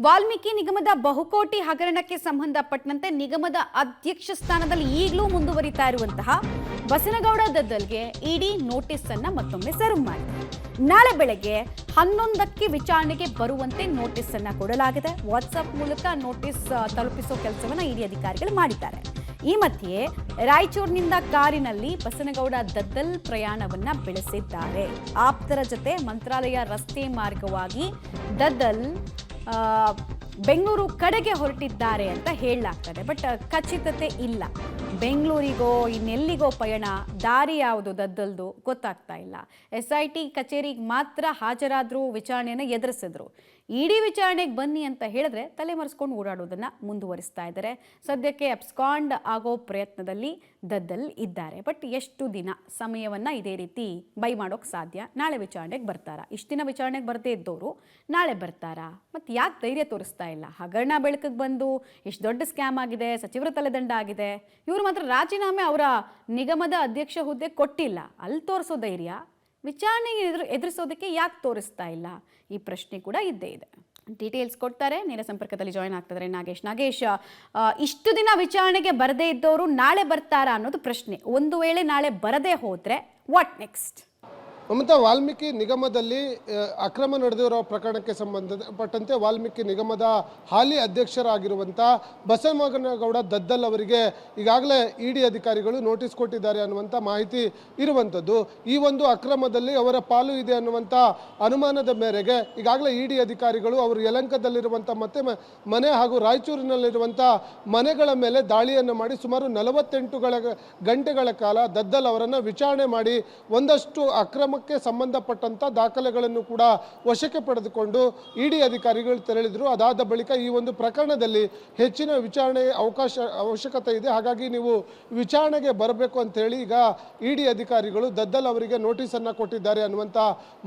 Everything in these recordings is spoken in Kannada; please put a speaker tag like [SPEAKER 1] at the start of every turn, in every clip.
[SPEAKER 1] ವಾಲ್ಮೀಕಿ ನಿಗಮದ ಬಹುಕೋಟಿ ಹಗರಣಕ್ಕೆ ಸಂಬಂಧಪಟ್ಟಂತೆ ನಿಗಮದ ಅಧ್ಯಕ್ಷ ಸ್ಥಾನದಲ್ಲಿ ಈಗಲೂ ಮುಂದುವರಿತಾ ಇರುವಂತಹ ಬಸನಗೌಡ ದದ್ದಲ್ಗೆ ಇಡಿ ನೋಟಿಸ್ ಅನ್ನು ಮತ್ತೊಮ್ಮೆ ಸರ್ವ್ ಮಾಡಿದೆ. ನಾಳೆ ಬೆಳಗ್ಗೆ 11ಕ್ಕೆ ವಿಚಾರಣೆಗೆ ಬರುವಂತೆ ನೋಟಿಸ್ ಅನ್ನು ಕೊಡಲಾಗಿದೆ. ವಾಟ್ಸ್ಆಪ್ ಮೂಲಕ ನೋಟಿಸ್ ತಲುಪಿಸೋ ಕೆಲಸವನ್ನು ಇಡಿ ಅಧಿಕಾರಿಗಳು ಮಾಡಿದ್ದಾರೆ. ಈ ಮಧ್ಯೆ ರಾಯಚೂರಿನಿಂದ ಕಾರಿನಲ್ಲಿ ಬಸನಗೌಡ ದದ್ದಲ್ ಪ್ರಯಾಣವನ್ನ ಬೆಳೆಸಿದ್ದಾರೆ. ಆಪ್ತರ ಜೊತೆ ಮಂತ್ರಾಲಯ ರಸ್ತೆ ಮಾರ್ಗವಾಗಿ ದದ್ದಲ್ ಬೆಂಗಳೂರು ಕಡೆಗೆ ಹೊರಟಿದ್ದಾರೆ ಅಂತ ಹೇಳಲಾಗ್ತದೆ. ಬಟ್ ಖಚಿತತೆ ಇಲ್ಲ. ಬೆಂಗಳೂರಿಗೋ ಇನ್ನೆಲ್ಲಿಗೋ ಪಯಣ, ದಾರಿ ಯಾವುದು ದದ್ದಲ್ದು ಗೊತ್ತಾಗ್ತಾ ಇಲ್ಲ. SIT ಕಚೇರಿಗೆ ಮಾತ್ರ ಹಾಜರಾದ್ರು, ವಿಚಾರಣೆಯನ್ನು ಎದುರಿಸಿದ್ರು. ಇಡಿ ವಿಚಾರಣೆಗೆ ಬನ್ನಿ ಅಂತ ಹೇಳಿದ್ರೆ ತಲೆಮರೆಸ್ಕೊಂಡು ಓಡಾಡೋದನ್ನ ಮುಂದುವರಿಸ್ತಾ ಇದ್ದಾರೆ. ಸದ್ಯಕ್ಕೆ ಅಬ್ಸ್ಕಾಂಡ್ ಆಗೋ ಪ್ರಯತ್ನದಲ್ಲಿ ದದ್ದಲ್ ಇದ್ದಾರೆ. ಬಟ್ ಎಷ್ಟು ದಿನ ಸಮಯವನ್ನ ಇದೇ ರೀತಿ ಬೈ ಮಾಡೋಕೆ ಸಾಧ್ಯ? ನಾಳೆ ವಿಚಾರಣೆಗೆ ಬರ್ತಾರಾ? ಇಷ್ಟು ದಿನ ವಿಚಾರಣೆಗೆ ಬರದೇ ಇದ್ದವರು ನಾಳೆ ಬರ್ತಾರಾ? ಮತ್ತು ಯಾಕೆ ಧೈರ್ಯ ತೋರಿಸ್ತಾ ಇಲ್ಲ? ಹಗರಣ ಬೆಳಕಿಗೆ ಬಂದು ಇಷ್ಟು ದೊಡ್ಡ ಸ್ಕ್ಯಾಮ್ ಆಗಿದೆ, ಸಚಿವರ ತಲೆದಂಡ ಆಗಿದೆ, ಇವರು ಮಾತ್ರ ರಾಜೀನಾಮೆ ಅವರ ನಿಗಮದ ಅಧ್ಯಕ್ಷ ಹುದ್ದೆ ಕೊಟ್ಟಿಲ್ಲ. ಅಲ್ಲಿ ತೋರಿಸೋ ಧೈರ್ಯ ವಿಚಾರಣೆಗೆ ಎದುರಿಸೋದಕ್ಕೆ ಯಾಕೆ ತೋರಿಸ್ತಾ ಇಲ್ಲ? ಈ ಪ್ರಶ್ನೆ ಕೂಡ ಇದ್ದೇ ಇದೆ. ಡೀಟೇಲ್ಸ್ ಕೊಡ್ತಾರೆ. ನೇರ ಸಂಪರ್ಕದಲ್ಲಿ ಜಾಯಿನ್ ಆಗ್ತಿದ್ದಾರೆ ನಾಗೇಶ್. ಇಷ್ಟು ದಿನ ವಿಚಾರಣೆಗೆ ಬರದೇ ಇದ್ದವರು ನಾಳೆ ಬರ್ತಾರಾ ಅನ್ನೋದು ಪ್ರಶ್ನೆ. ಒಂದು ವೇಳೆ ನಾಳೆ ಬರದೇ ಹೋದ್ರೆ ವಾಟ್ ನೆಕ್ಸ್ಟ್?
[SPEAKER 2] ಮಮತಾ, ವಾಲ್ಮೀಕಿ ನಿಗಮದಲ್ಲಿ ಅಕ್ರಮ ನಡೆದಿರೋ ಪ್ರಕರಣಕ್ಕೆ ಸಂಬಂಧಪಟ್ಟಂತೆ ವಾಲ್ಮೀಕಿ ನಿಗಮದ ಹಾಲಿ ಅಧ್ಯಕ್ಷರಾಗಿರುವಂಥ ಬಸನಗೌಡ ದದ್ದಲ್ ಅವರಿಗೆ ಈಗಾಗಲೇ ಇಡಿ ಅಧಿಕಾರಿಗಳು ನೋಟಿಸ್ ಕೊಟ್ಟಿದ್ದಾರೆ ಅನ್ನುವಂಥ ಮಾಹಿತಿ ಇರುವಂಥದ್ದು. ಈ ಒಂದು ಅಕ್ರಮದಲ್ಲಿ ಅವರ ಪಾಲು ಇದೆ ಅನ್ನುವಂಥ ಅನುಮಾನದ ಮೇರೆಗೆ ಈಗಾಗಲೇ ಇಡಿ ಅಧಿಕಾರಿಗಳು ಅವರು ಯಲಹಂಕದಲ್ಲಿರುವಂಥ ಮತ್ತೆ ಮನೆ ಹಾಗೂ ರಾಯಚೂರಿನಲ್ಲಿರುವಂಥ ಮನೆಗಳ ಮೇಲೆ ದಾಳಿಯನ್ನು ಮಾಡಿ ಸುಮಾರು 48 ಗಂಟೆಗಳ ಕಾಲ ದದ್ದಲ್ ಅವರನ್ನು ವಿಚಾರಣೆ ಮಾಡಿ ಒಂದಷ್ಟು ಅಕ್ರಮ ಸಂಬಂಧಪಟ್ಟಂತ ದಾಖಲೆಗಳನ್ನು ಕೂಡ ವಶಕ್ಕೆ ಪಡೆದುಕೊಂಡು ಇಡಿ ಅಧಿಕಾರಿಗಳು ತೆರಳಿದ್ರು. ಅದಾದ ಬಳಿಕ ಈ ಒಂದು ಪ್ರಕರಣದಲ್ಲಿ ಹೆಚ್ಚಿನ ವಿಚಾರಣೆ ಅವಶ್ಯಕತೆ ಇದೆ, ಹಾಗಾಗಿ ನೀವು ವಿಚಾರಣೆಗೆ ಬರಬೇಕು ಅಂತ ಹೇಳಿ ಈಗ ಇಡಿ ಅಧಿಕಾರಿಗಳು ದದ್ದಲ್ ಅವರಿಗೆ ನೋಟಿಸ್ ಅನ್ನ ಕೊಟ್ಟಿದ್ದಾರೆ ಅನ್ನುವಂತ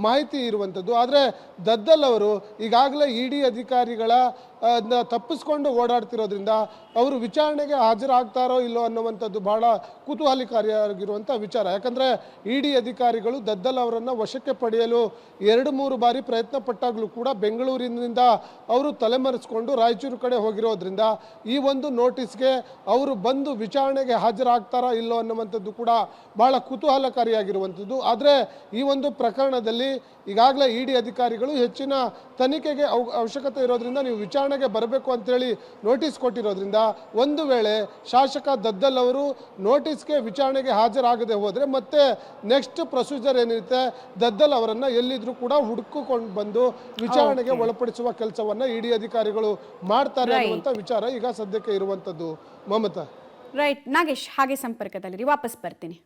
[SPEAKER 2] ಮಾಹಿತಿ ಇರುವಂತದ್ದು. ಆದರೆ ದದ್ದಲ್ ಅವರು ಈಗಾಗಲೇ ಇಡಿ ಅಧಿಕಾರಿಗಳ ತಪ್ಪಿಸ್ಕೊಂಡು ಓಡಾಡ್ತಿರೋದ್ರಿಂದ ಅವರು ವಿಚಾರಣೆಗೆ ಹಾಜರಾಗ್ತಾರೋ ಇಲ್ಲೋ ಅನ್ನುವಂಥದ್ದು ಬಹಳ ಕುತೂಹಲಕಾರಿಯಾಗಿರುವಂಥ ವಿಚಾರ. ಯಾಕಂದರೆ ಇಡಿ ಅಧಿಕಾರಿಗಳು ದದ್ದಲ್ ಅವರನ್ನು ವಶಕ್ಕೆ ಪಡೆಯಲು 2-3 ಬಾರಿ ಪ್ರಯತ್ನ ಪಟ್ಟಾಗಲೂ ಕೂಡ ಬೆಂಗಳೂರಿನಿಂದ ಅವರು ತಲೆಮರೆಸಿಕೊಂಡು ರಾಯಚೂರು ಕಡೆ ಹೋಗಿರೋದ್ರಿಂದ ಈ ಒಂದು ನೋಟಿಸ್ಗೆ ಅವರು ಬಂದು ವಿಚಾರಣೆಗೆ ಹಾಜರಾಗ್ತಾರಾ ಇಲ್ಲೋ ಅನ್ನುವಂಥದ್ದು ಕೂಡ ಬಹಳ ಕುತೂಹಲಕಾರಿಯಾಗಿರುವಂಥದ್ದು. ಆದರೆ ಈ ಒಂದು ಪ್ರಕರಣದಲ್ಲಿ ಈಗಾಗಲೇ ಇಡಿ ಅಧಿಕಾರಿಗಳು ಹೆಚ್ಚಿನ ತನಿಖೆಗೆ ಅವಶ್ಯಕತೆ ಇರೋದ್ರಿಂದ ನೀವು ವಿಚಾರಣೆಗೆ ಬರಬೇಕು ಅಂತೇಳಿ ನೋಟಿಸ್ ಕೊಟ್ಟಿರೋದ್ರಿಂದ ಒಂದು ವೇಳೆ ಶಾಸಕ ದದ್ದಲ್ ಅವರು ನೋಟಿಸ್ಗೆ ವಿಚಾರಣೆಗೆ ಹಾಜರಾಗದೆ ಹೋದರೆ ಮತ್ತೆ ನೆಕ್ಸ್ಟ್ ಪ್ರೊಸೀಜರ್ ಏನಿರುತ್ತೆ, ದದ್ದಲ್ ಅವರನ್ನು ಎಲ್ಲಿದ್ರೂ ಕೂಡ ಹುಡುಕಿಕೊಂಡು ಬಂದು ವಿಚಾರಣೆಗೆ ಒಳಪಡಿಸುವ ಕೆಲಸವನ್ನು ಇಡಿ ಅಧಿಕಾರಿಗಳು ಮಾಡ್ತಾರೆ ಅನ್ನುವಂಥ ವಿಚಾರ ಈಗ ಸದ್ಯಕ್ಕೆ ಇರುವಂಥದ್ದು. ಮಮತಾ.
[SPEAKER 1] ರೈಟ್ ನಾಗೇಶ್, ಹಾಗೆ ಸಂಪರ್ಕದಲ್ಲಿ ವಾಪಸ್ ಬರ್ತೀನಿ.